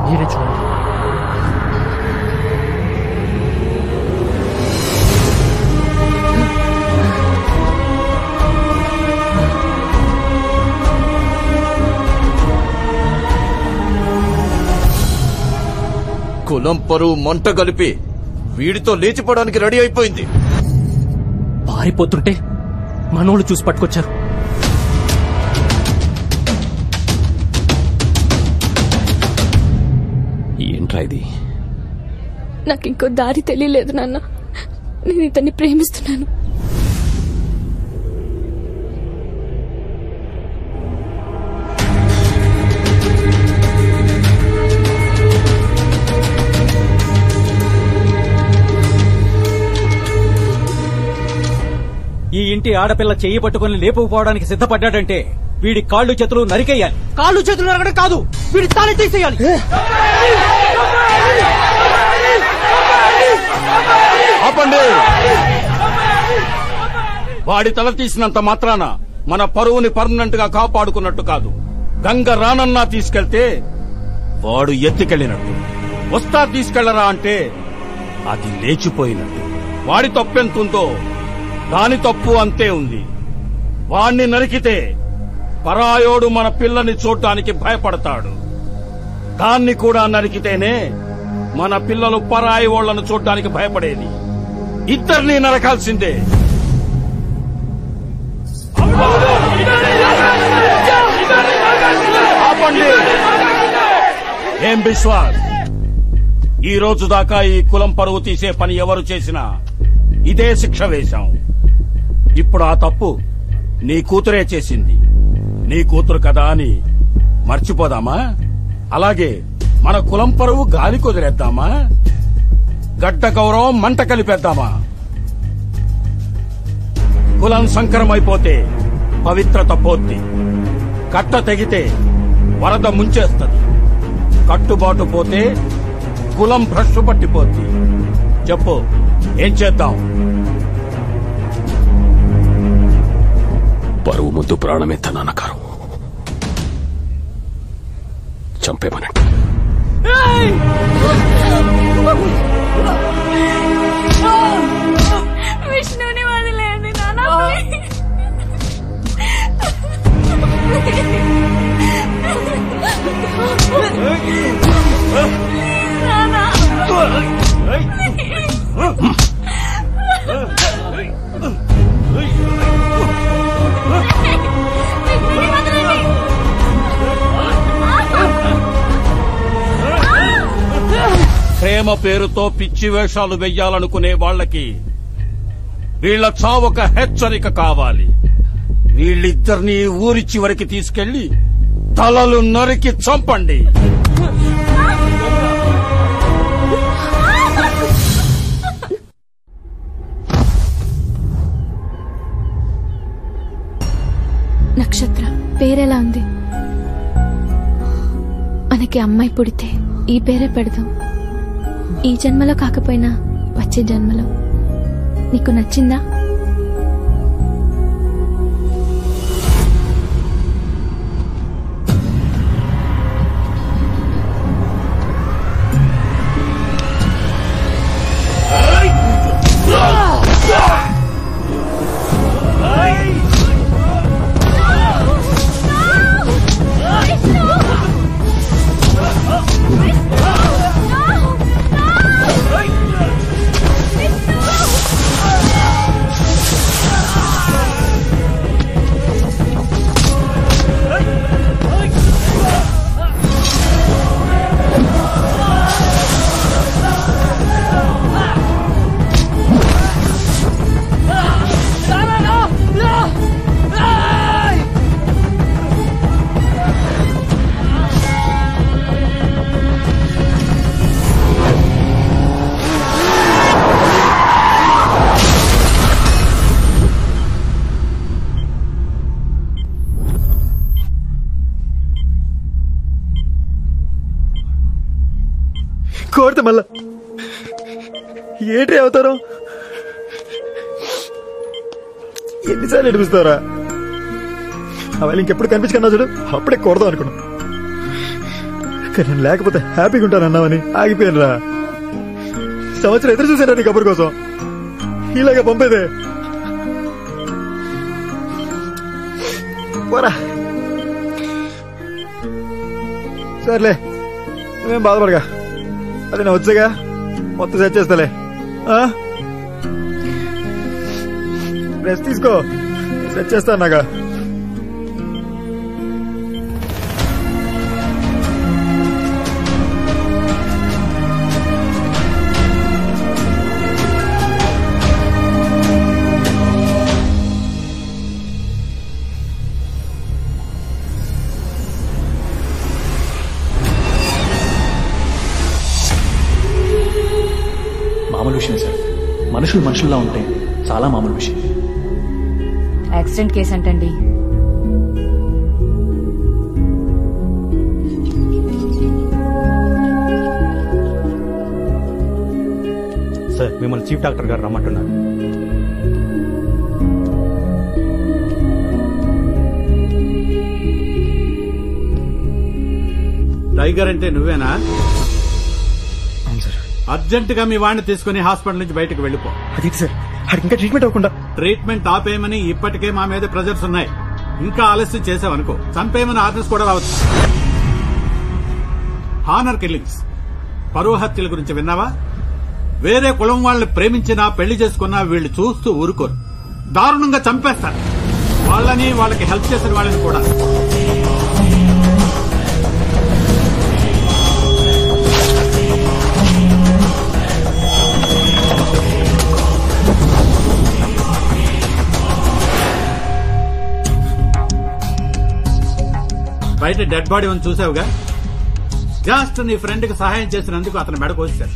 మీరే చూడండి. కులం పరువు మంట కలిపి వీడితో లేచిపోవడానికి రెడీ అయిపోయింది. పారిపోతుంటే మనోళ్ళు చూసి పట్టుకొచ్చారు. ఏంట్రా ఇది? నాకు ఇంకో దారి తెలియలేదు నాన్న. నేను ఇతన్ని ప్రేమిస్తున్నాను. ఈ ఇంటి ఆడపిల్ల చెయ్యి పట్టుకుని లేపుకుపోవడానికి సిద్ధపడ్డాడంటే వీడి కాళ్ళు చేతులు నరికేయాలి. కాళ్ళు చేతులు నరకడం కాదు, వీడి తాళి తీసేయాలి. ఆపండి! వాడి తల తీసినంత మాత్రాన మన పరువుని పర్మనెంట్ గా కాపాడుకున్నట్టు కాదు. గంగ రానన్నా తీసుకెళ్తే వాడు ఎత్తికెళ్లినట్టు. వస్తా తీసుకెళ్లరా అంటే అది లేచిపోయినట్టు. వాడి తప్పెంతుందో దాని తప్పు అంతే ఉంది. వాణ్ణి నరికితే పరాయోడు మన పిల్లని చూడ్డానికి భయపడతాడు. దాన్ని కూడా నరికితేనే మన పిల్లలు పరాయి ఓళ్లను చూడ్డానికి భయపడేది. ఇద్దరిని నరకాల్సిందే. ఆపండి! ఏం విశ్వాస్, ఈ రోజు దాకా ఈ కులం పరువు తీసే పని ఎవరు చేసినా ఇదే శిక్ష వేశాం. ఇప్పుడు ఆ తప్పు నీ కూతురే చేసింది. నీ కూతురు కదా అని మర్చిపోదామా? అలాగే మన కులం పరువు గాలి కుదిరేద్దామా? గడ్డ గౌరవం మంట కలిపేద్దామా? కులం సంకరమైపోతే పవిత్రత పోద్ది. కట్ట తెగితే వరద ముంచేస్తది. కట్టుబాటు పోతే కులం భ్రష్టు పట్టిపోద్ది. చెప్పు, ఏం చేద్దాం? పరువు ముద్దు ప్రాణమెత్త నాన్నకారం. చంపేమనండి. విష్ణుని వదిలేయండి నాన్న. ప్రేమ పేరుతో పిచ్చి వేషాలు వెయ్యాలనుకునే వాళ్లకి వీళ్ల చావొక హెచ్చరిక కావాలి. వీళ్ళిద్దరినీ ఊరి చివరికి తీసుకెళ్లి తలలు నరికి చంపండి. నక్షత్ర పేరెలా ఉంది? మనకి అమ్మాయి పుడితే ఈ పేరే పెడదాం. ఈ జన్మలో కాకపోయినా వచ్చే జన్మలో. నీకు నచ్చిందా? కోరితే మళ్ళా ఏంటి అవుతారు? ఎన్నిసార్లు ఎడిపిస్తారా? అవన్నీ ఇంకెప్పుడు కనిపించుకున్నా చూడు, అప్పుడే కొడదాం అనుకున్నా. కానీ నేను లేకపోతే హ్యాపీగా ఉంటానన్నావని ఆగిపోయాను రా. సంవత్సరం ఎదురు చూసారా నీ కబుర్ కోసం. ఇలాగే పంపేదే పోరా. సర్లే నువ్వేం బాధపడగా, అది నేను వచ్చాగా మొత్తం సెట్ చేస్తాలే. రెస్ట్ తీసుకో, సెట్ చేస్తాను నాగా. మామూలు విషయం సార్, మనుషులు మనుషుల్లా ఉంటే చాలా మామూలు విషయం. యాక్సిడెంట్ కేసు అంటండి. సార్ మిమ్మల్ని చీఫ్ డాక్టర్ గారు రమ్మంటున్నారు. టైగర్ అంటే నువ్వేనా? అవును సార్. అర్జెంట్ గా మీ వాడిని తీసుకుని హాస్పిటల్ నుంచి బయటకు వెళ్ళిపో. అది సార్, అది ఇంకా ట్రీట్మెంట్ అవ్వకుండా. ట్రీట్మెంట్ ఆపేయమని ఇప్పటికే మా మీద ప్రెజర్స్ ఉన్నాయి. ఇంకా ఆలస్యం చేసావనుకో చంపేయమని ఆర్డర్స్ కూడా రావచ్చు. హానర్ కిల్లింగ్స్, పరువు హత్యల గురించి విన్నావా? వేరే కులం వాళ్ళని ప్రేమించినా పెళ్లి చేసుకున్నా వీళ్ళు చూస్తూ ఊరుకోరు, దారుణంగా చంపేస్తారు. వాళ్ళని వాళ్ళకి హెల్ప్ చేసిన వాళ్ళని కూడా. బయట డెడ్ బాడీ ఉంది చూసావుగా. జస్ట్ నీ ఫ్రెండ్ కి సహాయం చేసినందుకు అతను మెడ కోసారు.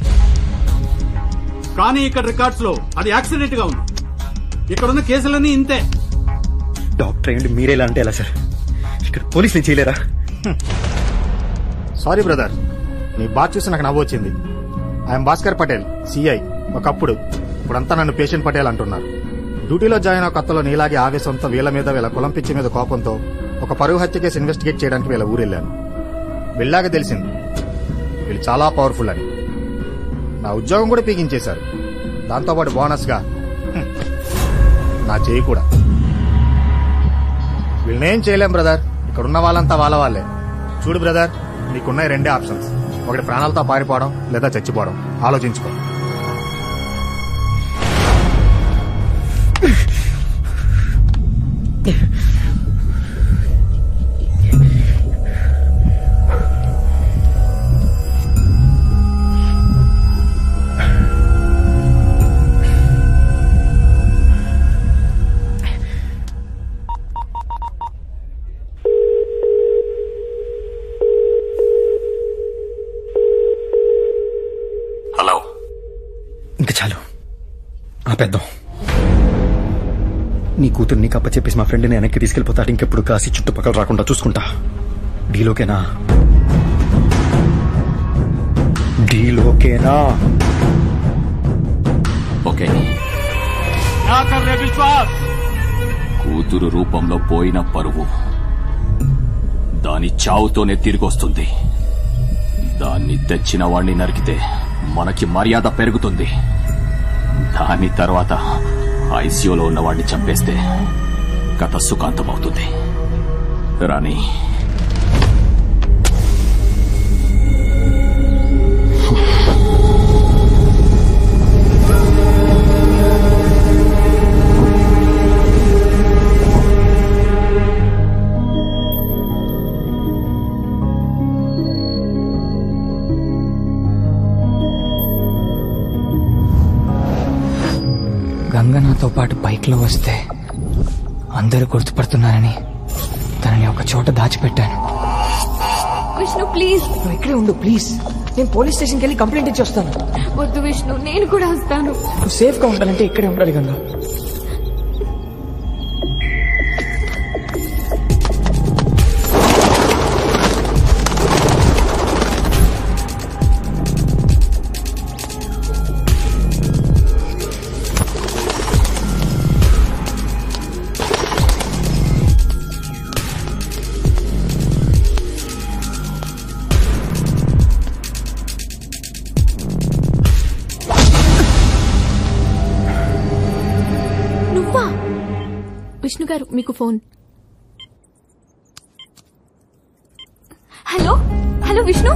కానీ ఇక్కడ రికార్డ్స్ లో అది యాక్సిడెంట్ గా ఉంది. ఇక్కడున్న కేసులన్నీ ఇంతే. డాక్టర్ ఏంటి మీరేలా అంటే ఎలా సార్? ఇక్కడ పోలీసులు చేయలేరా? సారీ బ్రదర్, నీ బాధ చూసి నాకు నవ్వు వచ్చింది. I'm Bhaskar Patel, CI. ఒకప్పుడు, ఇప్పుడంతా నన్ను పేషెంట్ పటేల్ అంటున్నారు. డ్యూటీలో జాయిన్ అయ్యే కొత్తలో నీలాగే ఆవేశంతో వీళ్ళ మీద వీళ్ళ కులం పిచ్చి మీద కోపంతో ఒక పరువు హత్య కేసు ఇన్వెస్టిగేట్ చేయడానికి వీళ్ళ ఊరెళ్ళాను. వెళ్ళాక తెలిసింది వీళ్ళు చాలా పవర్ఫుల్ అని. నా ఉద్యోగం కూడా పీకించేశారు. దాంతోపాటు బోనస్ గా నా చేయి కూడా. వీళ్ళనేం చేయలేం బ్రదర్, ఇక్కడ ఉన్న వాళ్ళంతా వాళ్ళే. చూడు బ్రదర్, నీకున్న రెండే ఆప్షన్స్. ఒకటి ప్రాణాలతో పారిపోవడం, లేదా చచ్చిపోవడం. ఆలోచించుకో. హలో. ఇంకా చాలు ఆపేద్దాం. నీ కూతురు నీకు అప్పచెప్పేసి మా ఫ్రెండ్ని వెనక్కి తీసుకెళ్లిపోతాడు. ఇంకెప్పుడు కాసి చుట్టుపక్కల రాకుండా చూసుకుంటా. డీలోకేనా? డీలోకేనా? ఓకే. కూతురు రూపంలో పోయిన పరువు దాని చావుతోనే తిరిగొస్తుంది. దాన్ని తెచ్చిన వాణ్ణి నరికితే మనకి మర్యాద పెరుగుతుంది. దాని తర్వాత ఐసీయూలో ఉన్న వాడిని చంపేస్తే కథ సుఖాంతమవుతుంది. రాణి, గంగ నాతో పాటు బైక్ లో వస్తే అందరూ గుర్తుపడుతున్నానని తనని ఒక చోట దాచిపెట్టాను. విష్ణు ప్లీజ్. నువ్వు ఇక్కడే ఉండు ప్లీజ్. నేను పోలీస్ స్టేషన్కి వెళ్ళి కంప్లైంట్ ఇచ్చి వస్తాను. వద్దు విష్ణు, నేను కూడా వస్తాను. నువ్వు సేఫ్ గా ఉండాలంటే ఇక్కడే ఉండాలి గంగ. గారు మీకు ఫోన్. Hello hello Vishnu.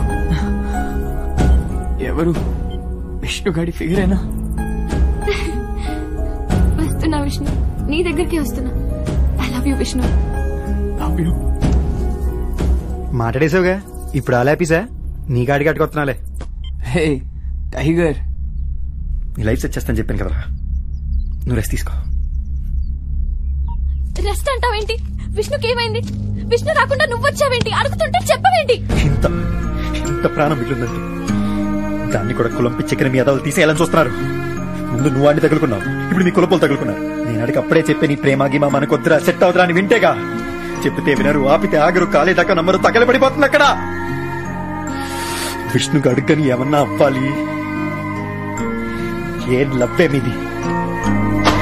ఎవరు? విష్ణు గాడి ఫిగరేనా? వస్తున్నా విష్ణు, నీ దగ్గరికి వస్తున్నా. I love you Vishnu. Love you. మాట్లాడేసావుగా, ఇప్పుడు ఆలాపీసా? నీ గాడికి అట్టుకొస్తున్నాలే. హే టైగర్, నీ లైఫ్ సెట్ చేస్తాను చెప్పాను కదరా, నువ్వు రెస్ట్ తీసుకో. రెస్ట్ అంటావేంటి? విష్ణుకి ఏమైంది? విష్ణు రాకుండా నువ్వు వచ్చావేంటి? అడుగుతుంటే చెప్పవేంటి? ఇంత ప్రాణం మిగిలిందంటే దాన్ని కూడా కులం పిచ్చెక్కిన మీ అదవులు తీసేయాలని చూస్తున్నారు. ముందు నువ్వు వాడిని తగులుకున్నావు, ఇప్పుడు మీ కులపోలు తగులుకున్నారు. నేను అడిగి అప్పుడే చెప్పే నీ ప్రేమ గిమా మనకొద్దురా, సెట్ అవుతురా అని వింటేగా. చెప్తే వినరు, ఆపితే ఆగరు, కాలేదాకా నమ్మరు, తగలబడిపోతుంది అక్కడ. విష్ణుకు అడుగని ఏమన్నా అవ్వాలి. ఏం లవ్వే మీది?